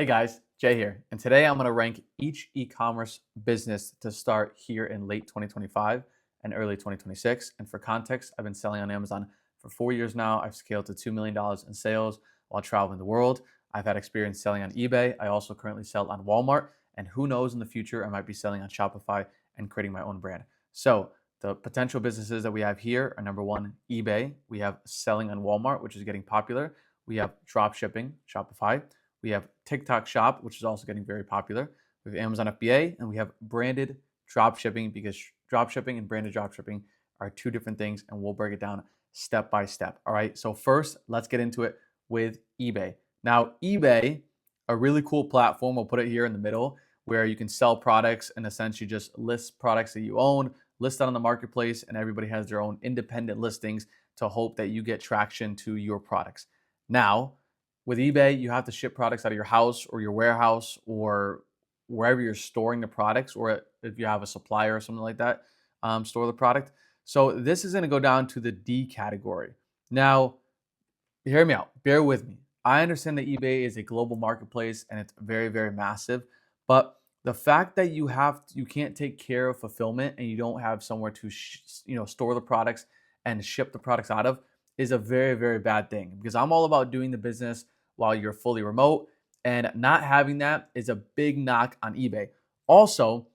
Hey guys, Jay here, and today I'm going to rank each e-commerce business to start here in late 2025 and early 2026. And for context, I've been selling on Amazon for 4 years now. I've scaled to $2 million in sales while traveling the world. I've had experience selling on eBay. I also currently sell on Walmart, and who knows, in the future, I might be selling on Shopify and creating my own brand. So the potential businesses that we have here are number one, eBay. We have selling on Walmart, which is getting popular. We have drop shipping, Shopify. We have TikTok Shop, which is also getting very popular. We have Amazon FBA, and we have branded drop shipping, because drop shipping and branded drop shipping are two different things, and we'll break it down step by step. All right, so first, let's get into it with eBay. Now, eBay, a really cool platform, we'll put it here in the middle, where you can sell products and essentially just list products that you own, list that on the marketplace, and everybody has their own independent listings to hope that you get traction to your products. Now, with eBay, you have to ship products out of your house or your warehouse or wherever you're storing the products, or if you have a supplier or something like that, store the product. So this is going to go down to the D category. Now, hear me out. Bear with me. I understand that eBay is a global marketplace and it's very, very massive, but the fact that you can't take care of fulfillment and you don't have somewhere to store the products and ship the products out of is a very, very bad thing, because I'm all about doing the business while you're fully remote, and not having that is a big knock on eBay. Also,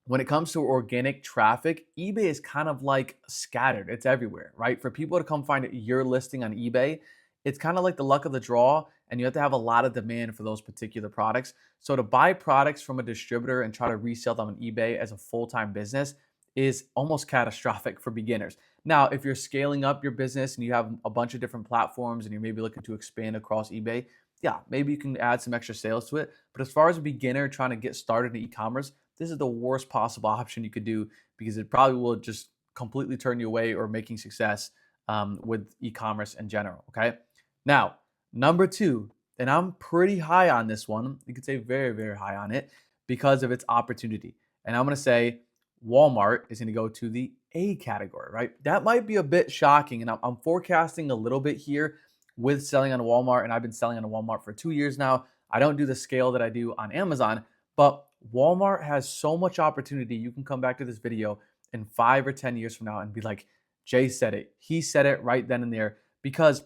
when it comes to organic traffic, eBay is kind of like scattered. It's everywhere, right? For people to come find your listing on eBay, it's kind of like the luck of the draw, and you have to have a lot of demand for those particular products. So to buy products from a distributor and try to resell them on eBay as a full-time business is almost catastrophic for beginners. Now, if you're scaling up your business and you have a bunch of different platforms and you're maybe looking to expand across eBay, yeah, maybe you can add some extra sales to it. But as far as a beginner trying to get started in e-commerce, this is the worst possible option you could do, because it probably will just completely turn you away or making success with e-commerce in general, okay? Now, number two, and I'm pretty high on this one. You could say very, very high on it because of its opportunity. And I'm going to say Walmart is going to go to the A category, right? That might be a bit shocking, and I'm forecasting a little bit here with selling on Walmart, and I've been selling on Walmart for 2 years now. I don't do the scale that I do on Amazon, but Walmart has so much opportunity. You can come back to this video in 5 or 10 years from now and be like, Jay said it. He said it right then and there, because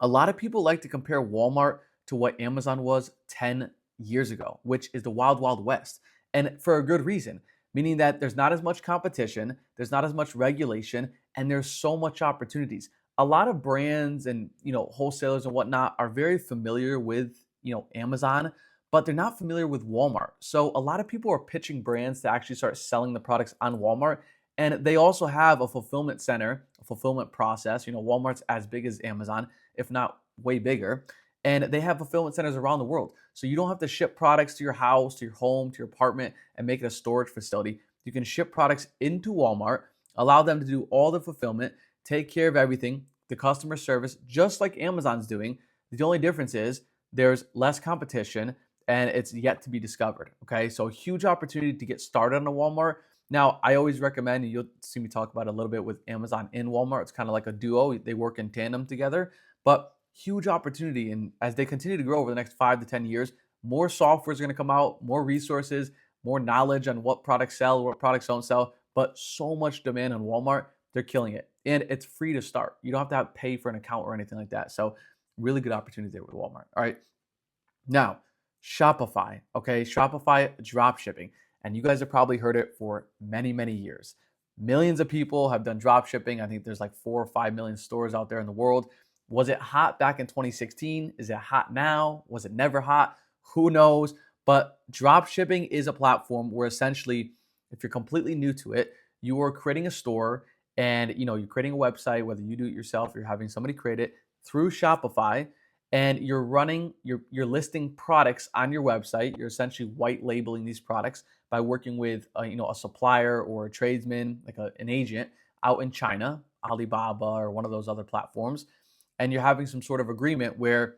a lot of people like to compare Walmart to what Amazon was 10 years ago, which is the wild, wild west. And for a good reason, meaning that there's not as much competition, there's not as much regulation, and there's so much opportunities. A lot of brands and wholesalers and whatnot are very familiar with Amazon, but they're not familiar with Walmart. So a lot of people are pitching brands to actually start selling the products on Walmart, and they also have a fulfillment center, a fulfillment process. Walmart's as big as Amazon, if not way bigger. And they have fulfillment centers around the world. So you don't have to ship products to your house, to your home, to your apartment, and make it a storage facility. You can ship products into Walmart, allow them to do all the fulfillment, take care of everything, the customer service, just like Amazon's doing. The only difference is there's less competition and it's yet to be discovered. Okay, so huge opportunity to get started on a Walmart. Now, I always recommend, and you'll see me talk about it a little bit with Amazon and Walmart. It's kind of like a duo. They work in tandem together, but huge opportunity. And as they continue to grow over the next 5 to 10 years, more software is going to come out, more resources, more knowledge on what products sell, what products don't sell, but so much demand on Walmart. They're killing it. And it's free to start. You don't have to pay for an account or anything like that. So really good opportunity there with Walmart. All right. Now, Shopify. Okay. Shopify drop shipping. And you guys have probably heard it for many, many years. Millions of people have done drop shipping. I think there's like 4 or 5 million stores out there in the world. Was it hot back in 2016? Is it hot now? Was it never hot? Who knows? But drop shipping is a platform where essentially, if you're completely new to it, you are creating a store and you're creating a website, whether you do it yourself or you're having somebody create it through Shopify, and you're listing products on your website. You're essentially white labeling these products by working with a supplier or a tradesman, like an agent out in China, Alibaba or one of those other platforms. And you're having some sort of agreement where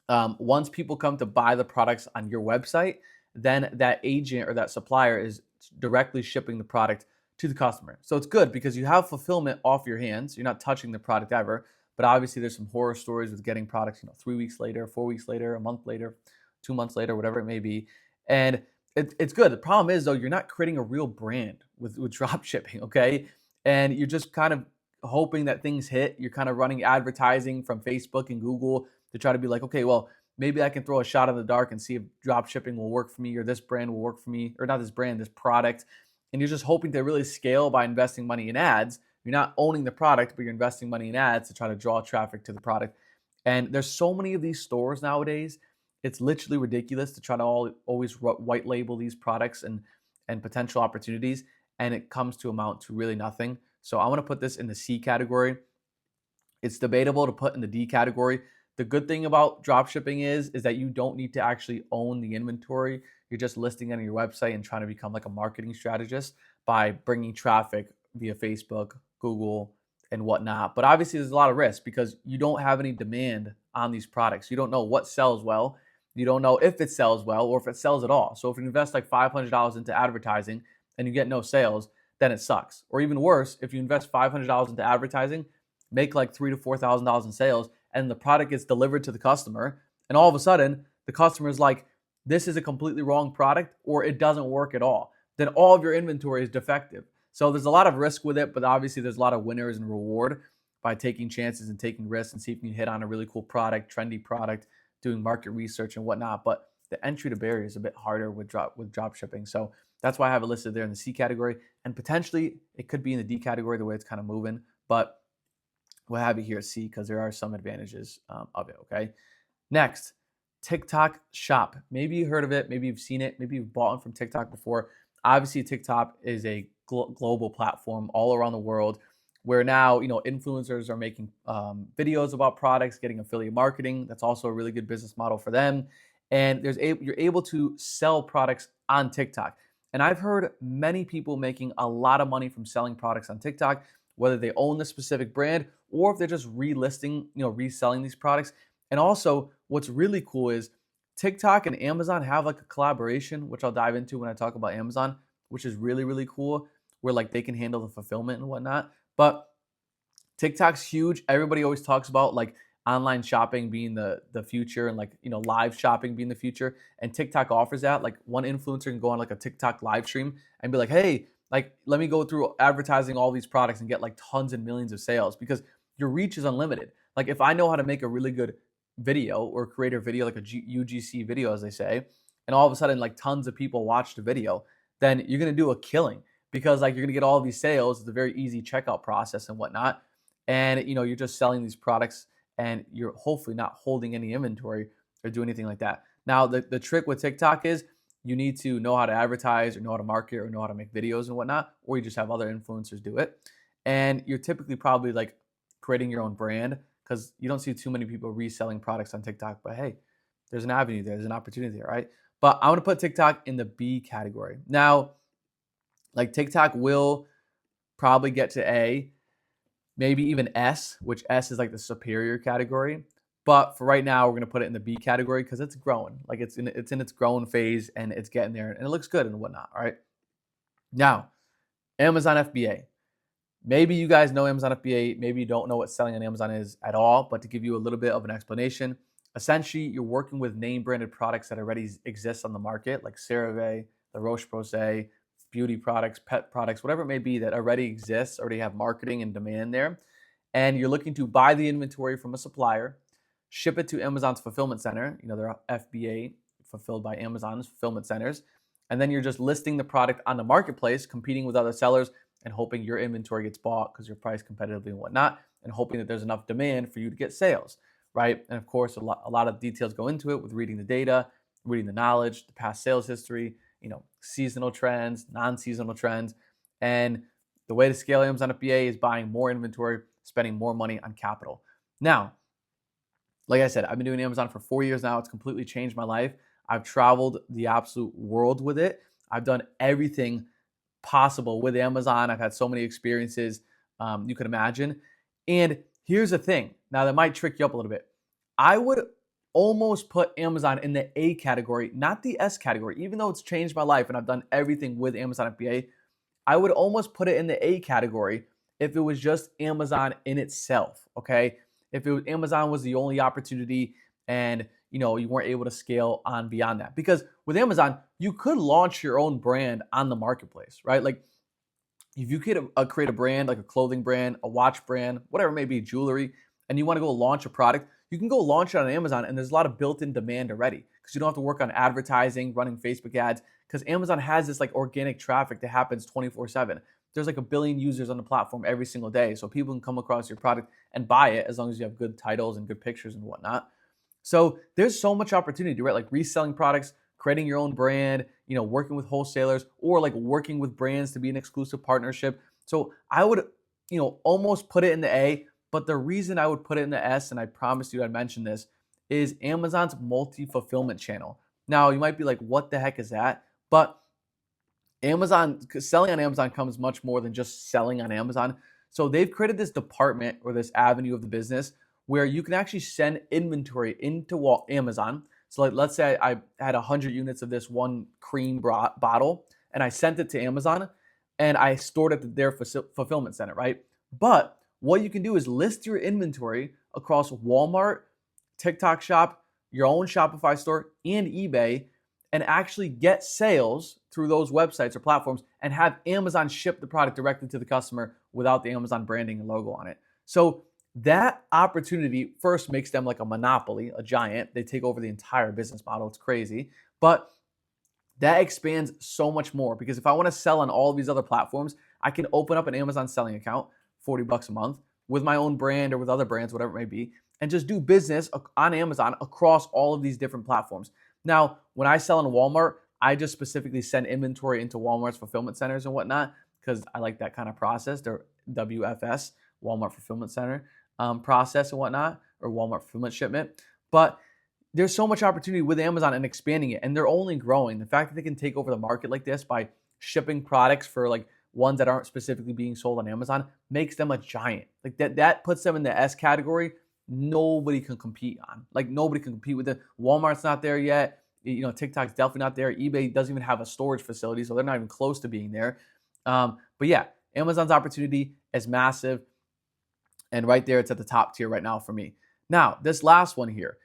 once people come to buy the products on your website, then that agent or that supplier is directly shipping the product to the customer. So it's good because you have fulfillment off your hands. You're not touching the product ever. But obviously there's some horror stories with getting products, 3 weeks later, 4 weeks later, a month later, 2 months later, whatever it may be. And it's good. The problem is though, you're not creating a real brand with drop shipping, okay? And you're just kind of hoping that things hit. You're kind of running advertising from Facebook and Google to try to be like, okay, well, maybe I can throw a shot in the dark and see if drop shipping will work for me, or this brand will work for me, or not this brand, this product. And you're just hoping to really scale by investing money in ads. You're not owning the product, but you're investing money in ads to try to draw traffic to the product. And there's so many of these stores nowadays. It's literally ridiculous to try to always white label these products and potential opportunities, and it comes to amount to really nothing. So I want to put this in the C category. It's debatable to put in the D category. The good thing about dropshipping is that you don't need to actually own the inventory. You're just listing it on your website and trying to become like a marketing strategist by bringing traffic via Facebook, Google, and whatnot. But obviously there's a lot of risk because you don't have any demand on these products. You don't know what sells well. You don't know if it sells well or if it sells at all. So if you invest like $500 into advertising and you get no sales, then it sucks. Or even worse, if you invest $500 into advertising, make like $3,000 to $4,000 in sales, and the product gets delivered to the customer, and all of a sudden the customer is like, this is a completely wrong product, or it doesn't work at all, then all of your inventory is defective. So there's a lot of risk with it, but obviously there's a lot of winners and reward by taking chances and taking risks and see if you can hit on a really cool product, trendy product, doing market research and whatnot. But the entry to barrier is a bit harder with drop shipping. So that's why I have it listed there in the C category, and potentially it could be in the D category the way it's kind of moving, but we'll have it here at C because there are some advantages of it, okay? Next, TikTok Shop. Maybe you heard of it, maybe you've seen it, maybe you've bought one from TikTok before. Obviously, TikTok is a global platform all around the world where now, influencers are making videos about products, getting affiliate marketing. That's also a really good business model for them. And you're able to sell products on TikTok. And I've heard many people making a lot of money from selling products on TikTok, whether they own the specific brand or if they're just reselling these products. And also what's really cool is TikTok and Amazon have like a collaboration, which I'll dive into when I talk about Amazon, which is really, really cool, where like they can handle the fulfillment and whatnot. But TikTok's huge. Everybody always talks about like online shopping being the future and like, live shopping being the future. And TikTok offers that. Like one influencer can go on like a TikTok live stream and be like, hey, like, let me go through advertising all these products and get like tons and millions of sales because your reach is unlimited. Like if I know how to make a really good video or create a video, like a UGC video, as they say, and all of a sudden like tons of people watch the video, then you're going to do a killing because like you're going to get all of these sales. It's a very easy checkout process and whatnot. And, you're just selling these products and you're hopefully not holding any inventory or do anything like that. Now, the trick with TikTok is you need to know how to advertise or know how to market or know how to make videos and whatnot, or you just have other influencers do it. And you're typically probably like creating your own brand because you don't see too many people reselling products on TikTok. But hey, there's an avenue there. There's an opportunity there, right? But I want to put TikTok in the B category. Now, like TikTok will probably get to A, maybe even S, which S is like the superior category. But for right now, we're going to put it in the B category because it's growing. Like it's in its growing phase and it's getting there and it looks good and whatnot. All right. Now, Amazon FBA. Maybe you guys know Amazon FBA. Maybe you don't know what selling on Amazon is at all. But to give you a little bit of an explanation, essentially, you're working with name branded products that already exist on the market, like CeraVe, La Roche-Posay, beauty products, pet products, whatever it may be that already exists, already have marketing and demand there. And you're looking to buy the inventory from a supplier, ship it to Amazon's fulfillment center. They're FBA, fulfilled by Amazon's fulfillment centers. And then you're just listing the product on the marketplace, competing with other sellers and hoping your inventory gets bought because you're priced competitively and whatnot, and hoping that there's enough demand for you to get sales, right? And of course, a lot of details go into it with reading the data, reading the knowledge, the past sales history, seasonal trends, non-seasonal trends. And the way to scale Amazon FBA is buying more inventory, spending more money on capital. Now, like I said, I've been doing Amazon for 4 years now. It's completely changed my life. I've traveled the absolute world with it. I've done everything possible with Amazon. I've had so many experiences you could imagine. And here's the thing. Now, that might trick you up a little bit. I would almost put Amazon in the A category, not the S category. Even though it's changed my life and I've done everything with Amazon FBA, I would almost put it in the A category if it was just Amazon in itself, okay? If Amazon was the only opportunity and you weren't able to scale on beyond that. Because with Amazon, you could launch your own brand on the marketplace, right? Like if you create a brand, like a clothing brand, a watch brand, whatever it may be, jewelry, and you want to go launch a product, you can go launch it on Amazon, and there's a lot of built-in demand already because you don't have to work on advertising, running Facebook ads, because Amazon has this like organic traffic that happens 24/7. There's like 1 billion users on the platform every single day, so people can come across your product and buy it as long as you have good titles and good pictures and whatnot. So there's so much opportunity, right? Like reselling products, creating your own brand, working with wholesalers, or like working with brands to be an exclusive partnership. So I would, almost put it in the A, but the reason I would put it in the S, and I promised you I'd mention this, is Amazon's multi-fulfillment channel. Now you might be like, what the heck is that? But selling on Amazon comes much more than just selling on Amazon. So they've created this department or this avenue of the business where you can actually send inventory into Amazon. So like, let's say I had 100 units of this one cream bottle and I sent it to Amazon and I stored it at their fulfillment center, right? But what you can do is list your inventory across Walmart, TikTok Shop, your own Shopify store, and eBay, and actually get sales through those websites or platforms and have Amazon ship the product directly to the customer without the Amazon branding and logo on it. So that opportunity first makes them like a monopoly, a giant. They take over the entire business model. It's crazy. But that expands so much more because if I want to sell on all of these other platforms, I can open up an Amazon selling account, $40 a month, with my own brand or with other brands, whatever it may be, and just do business on Amazon across all of these different platforms. Now, when I sell in Walmart, I just specifically send inventory into Walmart's fulfillment centers and whatnot because I like that kind of process. They're WFS, Walmart Fulfillment Center process and whatnot, or Walmart Fulfillment Shipment. But there's so much opportunity with Amazon and expanding it, and they're only growing. The fact that they can take over the market like this by shipping products for like ones that aren't specifically being sold on Amazon makes them a giant. Like that puts them in the S category. Nobody can compete on. Like nobody can compete with it. Walmart's not there yet. TikTok's definitely not there. eBay doesn't even have a storage facility, so they're not even close to being there. But yeah, Amazon's opportunity is massive. And right there, it's at the top tier right now for me. Now, this last one here,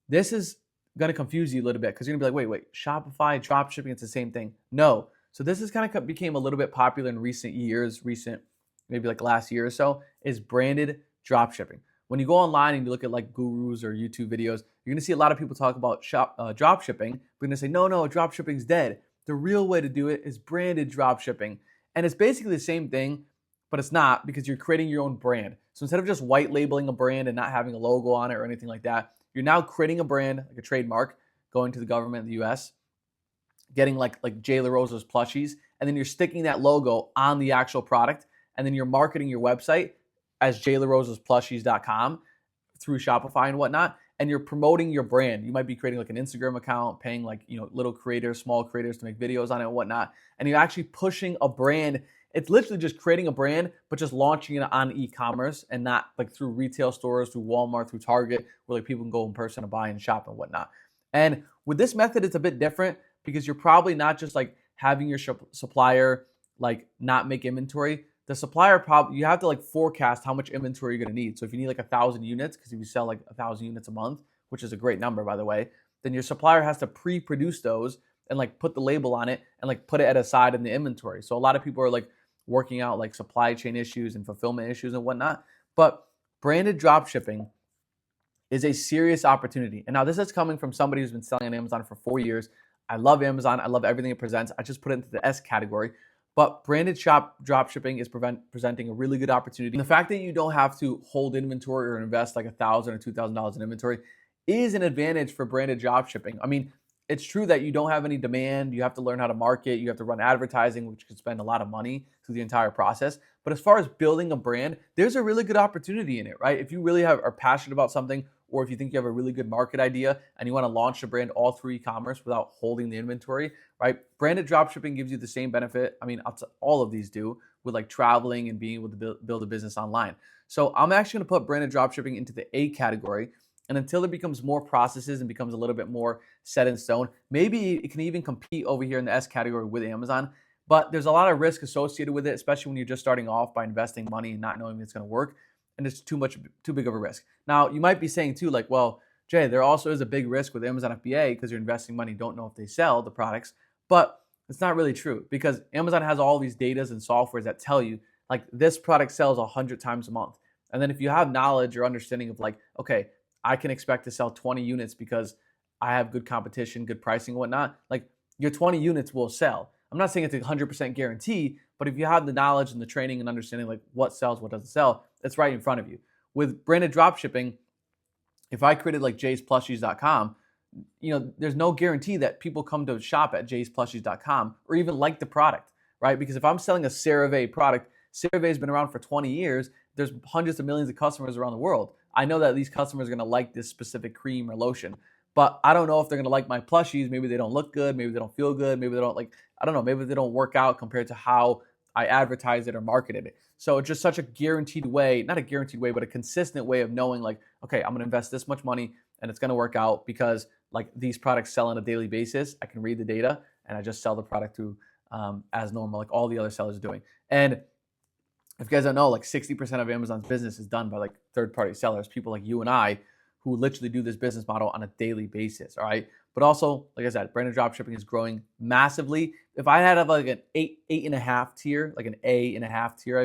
this is going to confuse you a little bit because you're going to be like, wait, Shopify, dropshipping, it's the same thing. No. So this is kind of became a little bit popular in recent years, maybe like last year or so, is branded dropshipping. When you go online and you look at like gurus or YouTube videos, you're going to see a lot of people talk about dropshipping. We're going to say, no, dropshipping's dead. The real way to do it is branded dropshipping. And it's basically the same thing, but it's not because you're creating your own brand. So instead of just white labeling a brand and not having a logo on it or anything like that, you're now creating a brand, like a trademark, going to the government in the US, getting like Jay LaRosa's plushies, and then you're sticking that logo on the actual product, and then you're marketing your website as jaylarosa'splushies.com through Shopify and whatnot, and you're promoting your brand. You might be creating like an Instagram account, paying like, little creators, small creators to make videos on it and whatnot, and you're actually pushing a brand. It's literally just creating a brand, but just launching it on e-commerce and not like through retail stores, through Walmart, through Target, where like people can go in person and buy and shop and whatnot. And with this method, it's a bit different because you're probably not just like having your supplier like not make inventory. The supplier you have to like forecast how much inventory you're going to need. So if you need like 1,000 units, because if you sell like 1,000 units a month, which is a great number, by the way, then your supplier has to pre-produce those and like put the label on it and like put it at a side in the inventory. So a lot of people are like working out like supply chain issues and fulfillment issues and whatnot. But branded dropshipping is a serious opportunity. And now this is coming from somebody who's been selling on Amazon for 4 years. I love Amazon. I love everything it presents. I just put it into the S category. But branded dropshipping is presenting a really good opportunity. And the fact that you don't have to hold inventory or invest like $1,000 or $2,000 in inventory is an advantage for branded dropshipping. I mean, it's true that you don't have any demand. You have to learn how to market. You have to run advertising, which could spend a lot of money through the entire process. But as far as building a brand, there's a really good opportunity in it, right? If you really are passionate about something, or if you think you have a really good market idea and you want to launch a brand all through e-commerce without holding the inventory, right? Branded dropshipping gives you the same benefit. I mean, all of these do with like traveling and being able to build a business online. So I'm actually going to put branded dropshipping into the A category. And until it becomes more processes and becomes a little bit more set in stone, maybe it can even compete over here in the S category with Amazon. But there's a lot of risk associated with it, especially when you're just starting off by investing money and not knowing if it's going to work. And it's too big of a risk. Now, you might be saying too, like, well, Jay, there also is a big risk with Amazon FBA because you're investing money, don't know if they sell the products. But it's not really true because Amazon has all these datas and softwares that tell you like this product sells 100 times a month. And then if you have knowledge or understanding of like, okay, I can expect to sell 20 units because I have good competition, good pricing and whatnot, like your 20 units will sell. I'm not saying it's a 100% guarantee, but if you have the knowledge and the training and understanding like what sells, what doesn't sell, it's right in front of you. With branded dropshipping, if I created like jaysplushies.com, there's no guarantee that people come to shop at jaysplushies.com or even like the product, right? Because if I'm selling a CeraVe product, CeraVe has been around for 20 years. There's hundreds of millions of customers around the world. I know that these customers are going to like this specific cream or lotion, but I don't know if they're going to like my plushies. Maybe they don't look good. Maybe they don't feel good. Maybe they don't like, I don't know. Maybe they don't work out compared to how I advertised it or marketed it. So it's just such a guaranteed way, not a guaranteed way, but a consistent way of knowing like, okay, I'm going to invest this much money and it's going to work out because like these products sell on a daily basis. I can read the data and I just sell the product through as normal, like all the other sellers are doing. And if you guys don't know, like 60% of Amazon's business is done by like third-party sellers, people like you and I, who literally do this business model on a daily basis, all right? But also, like I said, branded dropshipping is growing massively. If I had like an eight and a half tier, like an A and a half tier,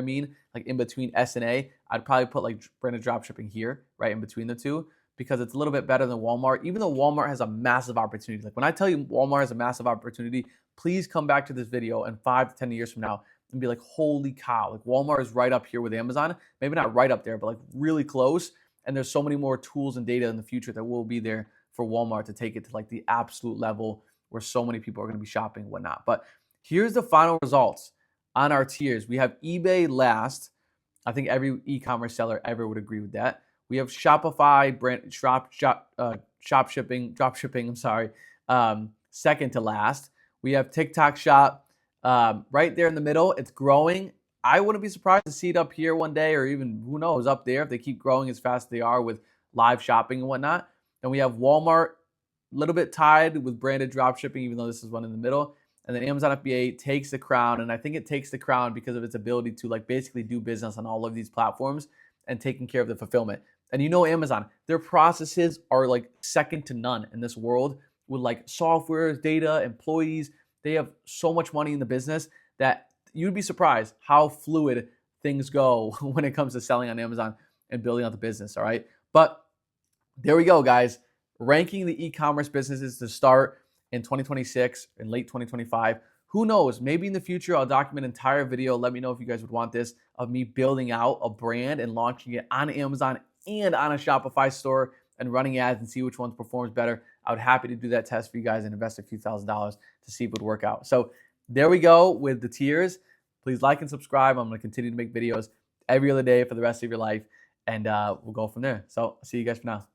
like in between S and A, I'd probably put like branded dropshipping here, right in between the two, because it's a little bit better than Walmart, even though Walmart has a massive opportunity. Like when I tell you Walmart has a massive opportunity, please come back to this video and 5 to 10 years from now and be like, holy cow, like Walmart is right up here with Amazon. Maybe not right up there, but like really close. And there's so many more tools and data in the future that will be there for Walmart to take it to like the absolute level where so many people are going to be shopping and whatnot. But here's the final results on our tiers. We have eBay last. I think every e-commerce seller ever would agree with that. We have Shopify, dropshipping, second to last. We have TikTok Shop right there in the middle. It's growing. I wouldn't be surprised to see it up here one day, or even who knows, up there if they keep growing as fast as they are with live shopping and whatnot. Then we have Walmart, a little bit tied with branded dropshipping, even though this is one in the middle. And then Amazon FBA takes the crown, and I think it takes the crown because of its ability to like basically do business on all of these platforms and taking care of the fulfillment. And Amazon, their processes are like second to none in this world with like software, data, employees. They have so much money in the business that you'd be surprised how fluid things go when it comes to selling on Amazon and building out the business, all right? But there we go, guys. Ranking the e-commerce businesses to start in 2026 and late 2025. Who knows? Maybe in the future, I'll document an entire video. Let me know if you guys would want this, of me building out a brand and launching it on Amazon and on a Shopify store and running ads and see which one performs better. I would happy to do that test for you guys and invest a few $1,000s to see if it would work out. So there we go with the tiers. Please like and subscribe. I'm going to continue to make videos every other day for the rest of your life, and we'll go from there. So I'll see you guys for now.